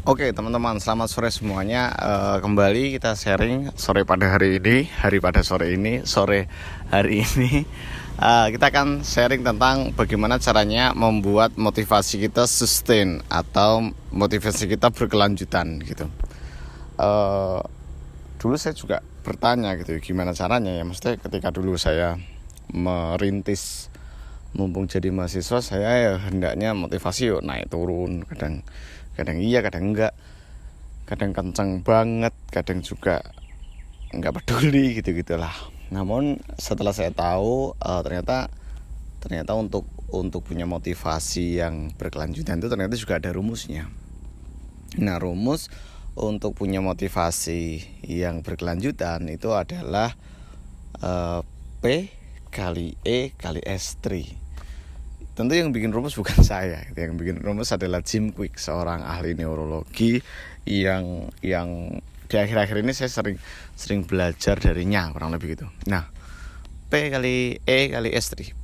Oke teman-teman, selamat sore semuanya. Kembali kita sharing sore pada hari ini, hari pada sore ini, sore hari ini. Kita akan sharing tentang bagaimana caranya membuat motivasi kita sustain atau motivasi kita berkelanjutan gitu. Dulu saya juga bertanya gitu, gimana caranya ya. Maksudnya ketika dulu saya merintis, mumpung jadi mahasiswa, saya ya hendaknya motivasi yuk naik turun, kadang iya, kadang enggak, kadang kenceng banget, kadang juga enggak peduli gitu-gitulah. Namun setelah saya tahu ternyata untuk punya motivasi yang berkelanjutan itu ternyata juga ada rumusnya. Nah, rumus untuk punya motivasi yang berkelanjutan itu adalah P kali E kali S3. Tentu yang bikin rumus bukan saya. Yang bikin rumus adalah Jim Kwik, seorang ahli neurologi yang di akhir-akhir ini saya sering belajar darinya, kurang lebih gitu. Nah, P kali E kali S3.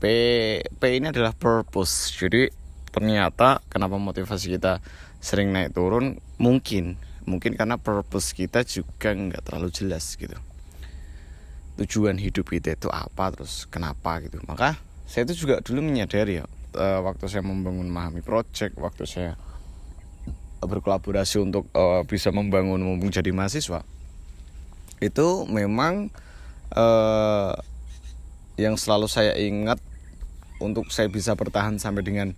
P ini adalah purpose. Jadi ternyata kenapa motivasi kita sering naik turun, mungkin karena purpose kita juga nggak terlalu jelas gitu. Tujuan hidup kita itu apa, terus kenapa gitu. Maka saya itu juga dulu menyadari ya, waktu saya membangun Memahami Project, waktu saya berkolaborasi untuk bisa membangun mumpung jadi mahasiswa, itu memang yang selalu saya ingat untuk saya bisa bertahan sampai dengan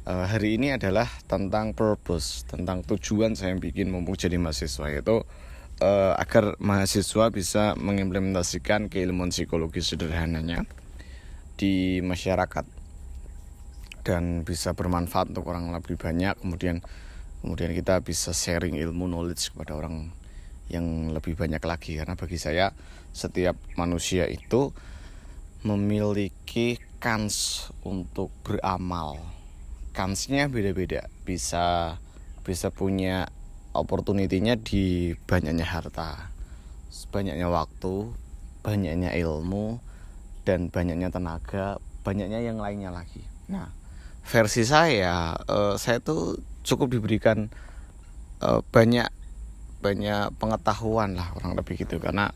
hari ini adalah tentang purpose, tentang tujuan saya bikin mumpung jadi mahasiswa, yaitu agar mahasiswa bisa mengimplementasikan keilmuan psikologi sederhananya di masyarakat dan bisa bermanfaat untuk orang lebih banyak. Kemudian kita bisa sharing ilmu knowledge kepada orang yang lebih banyak lagi. Karena bagi saya setiap manusia itu memiliki kans untuk beramal. Kansnya beda-beda. Bisa punya opportunity-nya di banyaknya harta, banyaknya waktu, banyaknya ilmu, dan banyaknya tenaga, banyaknya yang lainnya lagi. Nah, versi saya tuh cukup diberikan banyak pengetahuan lah, kurang lebih gitu. Karena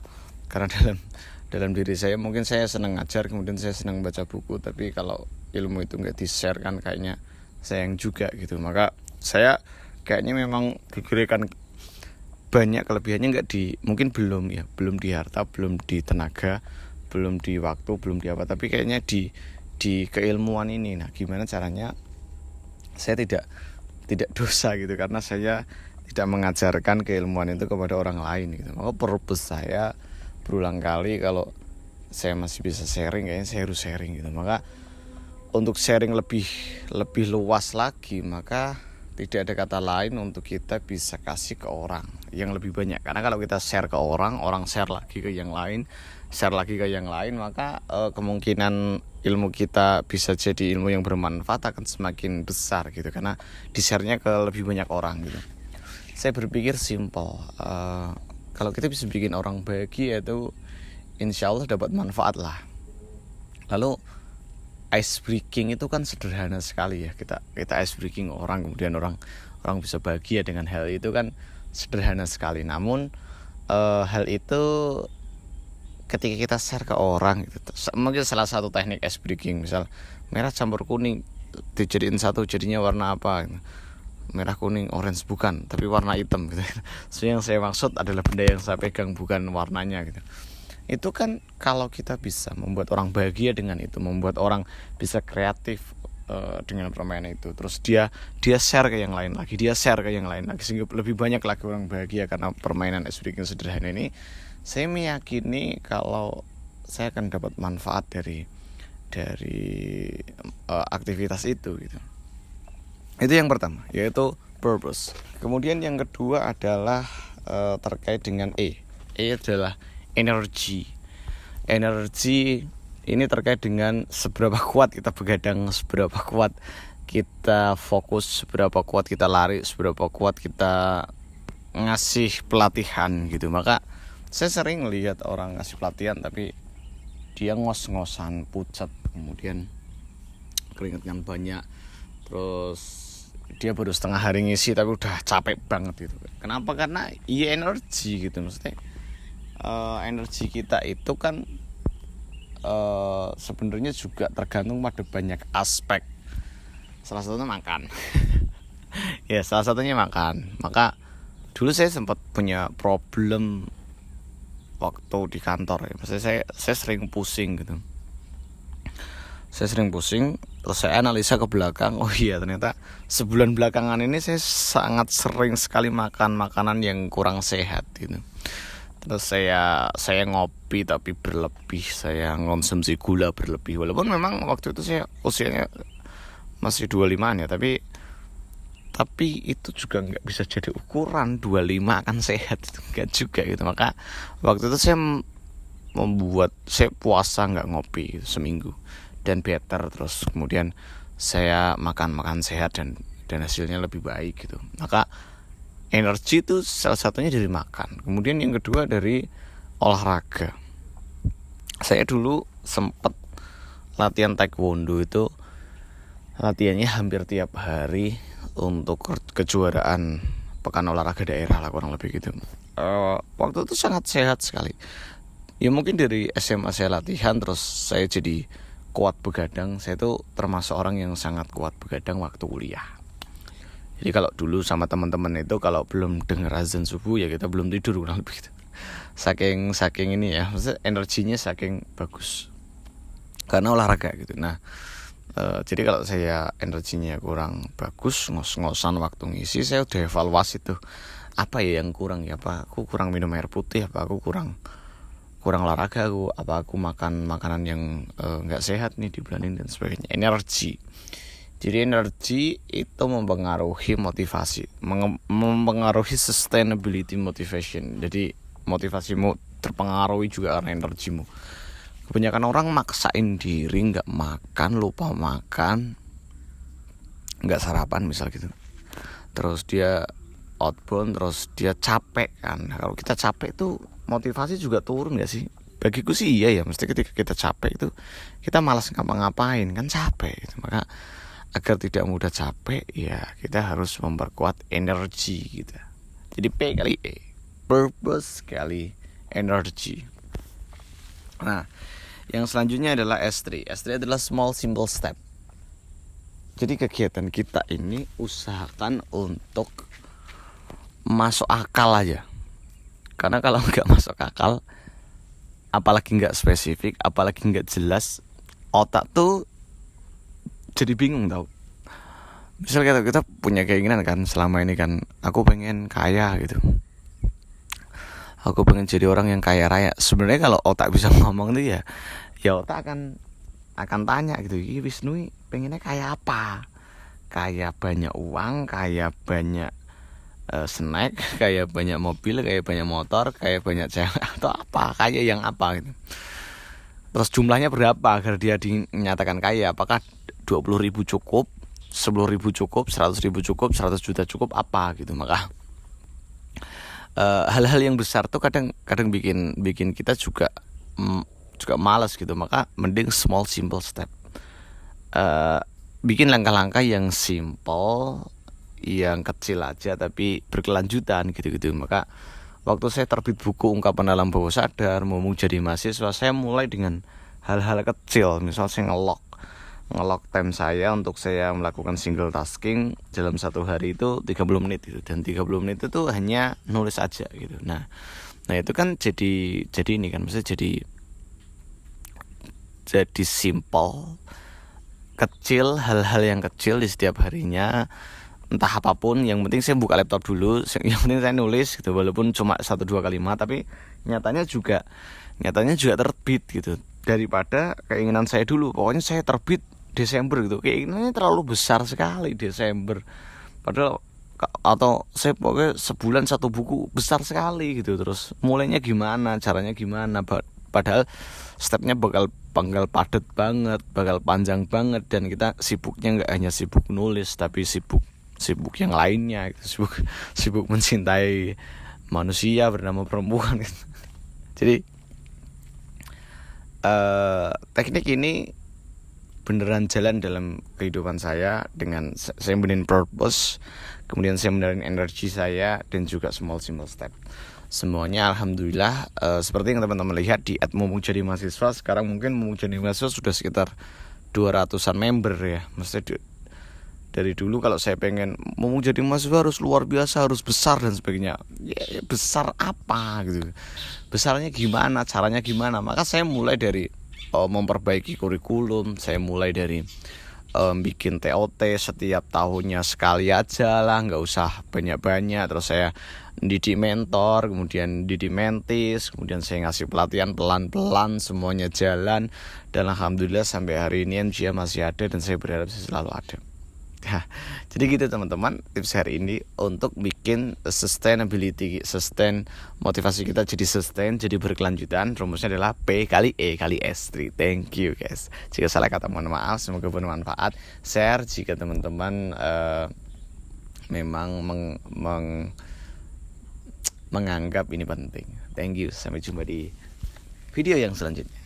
dalam diri saya, mungkin saya senang ngajar, kemudian saya senang baca buku, tapi kalau ilmu itu nggak di-share kan kayaknya sayang juga gitu. Maka saya kayaknya memang diberikan banyak kelebihannya, mungkin belum di harta, belum di tenaga, belum di waktu, belum di apa, tapi kayaknya di keilmuan ini. Nah, gimana caranya saya tidak dosa gitu, karena saya tidak mengajarkan keilmuan itu kepada orang lain gitu. Maka purpose saya berulang kali, kalau saya masih bisa sharing, kayaknya saya harus sharing gitu. Maka untuk sharing lebih luas lagi, maka tidak ada kata lain untuk kita bisa kasih ke orang yang lebih banyak. Karena kalau kita share ke orang share lagi ke yang lain, maka kemungkinan ilmu kita bisa jadi ilmu yang bermanfaat akan semakin besar gitu, karena di-share-nya ke lebih banyak orang gitu. Saya berpikir simple, kalau kita bisa bikin orang bahagia itu insya Allah dapat manfaat lah. Lalu ice breaking itu kan sederhana sekali ya, kita ice breaking orang, kemudian orang bisa bahagia dengan hal itu kan sederhana sekali. Namun hal itu ketika kita share ke orang gitu, mungkin salah satu teknik ice breaking, misal merah campur kuning dijadiin satu, jadinya warna apa gitu. Merah kuning orange bukan, tapi warna hitam gitu. So, yang saya maksud adalah benda yang saya pegang, bukan warnanya gitu. Itu kan kalau kita bisa membuat orang bahagia dengan itu, membuat orang bisa kreatif dengan permainan itu, terus dia share ke yang lain lagi, sehingga lebih banyak lagi orang bahagia karena permainan ice breaking sederhana ini. Saya meyakini kalau saya akan dapat manfaat dari aktivitas itu gitu. Itu yang pertama, yaitu purpose. Kemudian yang kedua adalah terkait dengan E adalah energi ini terkait dengan seberapa kuat kita begadang, seberapa kuat kita fokus, seberapa kuat kita lari, seberapa kuat kita ngasih pelatihan gitu. Maka saya sering lihat orang ngasih pelatihan tapi dia ngos-ngosan, pucat, kemudian keringatnya banyak, terus dia baru setengah hari ngisi tapi udah capek banget gitu. Kenapa? Karena iya energi gitu, maksudnya energi kita itu kan sebenarnya juga tergantung pada banyak aspek. Salah satunya makan. Ya, salah satunya makan. Maka dulu saya sempat punya problem waktu di kantor ya. Maksudnya saya sering pusing gitu. Saya sering pusing, terus saya analisa ke belakang. Oh iya, ternyata sebulan belakangan ini saya sangat sering sekali makan makanan yang kurang sehat gitu. Terus saya ngopi tapi berlebih, saya konsumsi gula berlebih. Walaupun memang waktu itu saya usianya masih 25-an ya, tapi itu juga nggak bisa jadi ukuran 25 akan sehat, itu nggak juga gitu. Maka waktu itu saya puasa nggak ngopi gitu, seminggu dan better, terus kemudian saya makan sehat dan hasilnya lebih baik gitu. Maka energi itu salah satunya dari makan. Kemudian yang kedua dari olahraga. Saya dulu sempat latihan taekwondo, itu latihannya hampir tiap hari untuk kejuaraan pekan olahraga daerah lah, kurang lebih gitu. Waktu itu sangat sehat sekali. Ya mungkin dari SMA saya latihan, terus saya jadi kuat begadang. Saya tuh termasuk orang yang sangat kuat begadang waktu kuliah. Jadi kalau dulu sama teman-teman itu kalau belum dengar azan subuh ya kita belum tidur, kurang lebih gitu. Saking ini ya, maksudnya energinya saking bagus karena olahraga gitu. Nah, jadi kalau saya energinya kurang bagus, ngos-ngosan waktu ngisi, saya udah evaluasi tuh apa ya yang kurang ya, apa aku kurang minum air putih, apa aku kurang olahraga, apa aku makan makanan yang nggak sehat nih di bulan ini dan sebagainya. Energi. Jadi energi itu mempengaruhi motivasi, mempengaruhi sustainability motivation. Jadi motivasimu terpengaruhi juga karena energimu. Kebanyakan orang maksain diri nggak makan, lupa makan, nggak sarapan misal gitu. Terus dia outbound, terus dia capek kan. Nah, kalau kita capek itu motivasi juga turun nggak sih? Bagiku sih iya ya. Mesti ketika kita capek itu kita malas ngapa-ngapain, kan capek gitu. Maka agar tidak mudah capek ya kita harus memperkuat energi kita. Jadi P kali E, purpose kali energy. Nah, yang selanjutnya adalah S3. S3 adalah small simple step. Jadi kegiatan kita ini usahakan untuk masuk akal aja. Karena kalau nggak masuk akal, apalagi nggak spesifik, apalagi nggak jelas, otak tuh jadi bingung tau. Misal kita punya keinginan kan selama ini kan, aku pengen kaya gitu, aku pengen jadi orang yang kaya raya. Sebenarnya kalau otak bisa ngomong tuh ya otak akan tanya gitu, ini Wisnu pengennya kaya apa? Kaya banyak uang, kaya banyak snack, kaya banyak mobil, kaya banyak motor, kaya banyak cewek, atau apa? Kaya yang apa gitu. Terus jumlahnya berapa agar dia dinyatakan kaya? Apakah 20.000 cukup, 10.000 cukup, 100.000 cukup, 100 juta cukup, apa gitu. Maka hal-hal yang besar tuh kadang bikin kita juga malas gitu. Maka mending small simple step. Bikin langkah-langkah yang simple, yang kecil aja tapi berkelanjutan gitu-gitu. Maka waktu saya terbit buku Ungkapan Alam Bawah Sadar, mau jadi mahasiswa, saya mulai dengan hal-hal kecil. Misal saya ngelok time saya untuk saya melakukan single tasking dalam satu hari itu 30 menit gitu. Dan 30 menit itu hanya nulis aja gitu. Nah itu kan jadi ini kan, maksudnya jadi simple, kecil, hal-hal yang kecil di setiap harinya. Entah apapun, yang penting saya buka laptop dulu, yang penting saya nulis gitu, walaupun cuma 1-2 kalimat, tapi nyatanya juga terbit gitu. Daripada keinginan saya dulu, pokoknya saya terbit Desember gitu, keinginannya terlalu besar sekali Desember. Padahal atau saya pokoknya sebulan 1 buku, besar sekali gitu. Terus mulainya gimana, caranya gimana, padahal stepnya bakal padat banget, bakal panjang banget. Dan kita sibuknya gak hanya sibuk nulis, tapi sibuk yang lainnya gitu. Sibuk mencintai manusia bernama perempuan gitu. Jadi teknik ini beneran jalan dalam kehidupan saya dengan saya benerin purpose, kemudian saya benerin energi saya, dan juga small step. Semuanya alhamdulillah seperti yang teman-teman lihat di @mumpung jadi mahasiswa. Sekarang mungkin mumpung jadi mahasiswa sudah sekitar 200-an member ya. Maksudnya dari dulu kalau saya pengen mau jadi mahasiswa harus luar biasa, harus besar dan sebagainya. Ya, besar apa gitu, besarnya gimana, caranya gimana. Maka saya mulai dari memperbaiki kurikulum. Saya mulai dari bikin TOT setiap tahunnya sekali aja lah, nggak usah banyak-banyak. Terus saya didik mentor, kemudian didik mentis, kemudian saya ngasih pelatihan pelan-pelan, semuanya jalan. Dan alhamdulillah sampai hari ini MGA masih ada, dan saya berharap selalu ada. Nah, jadi gitu teman-teman, tips hari ini untuk bikin sustainability, motivasi kita jadi sustain, jadi berkelanjutan. Rumusnya adalah P kali E kali S3. Thank you guys. Jika salah kata mohon maaf, semoga bermanfaat. Share jika teman-teman memang menganggap ini penting. Thank you, sampai jumpa di video yang selanjutnya.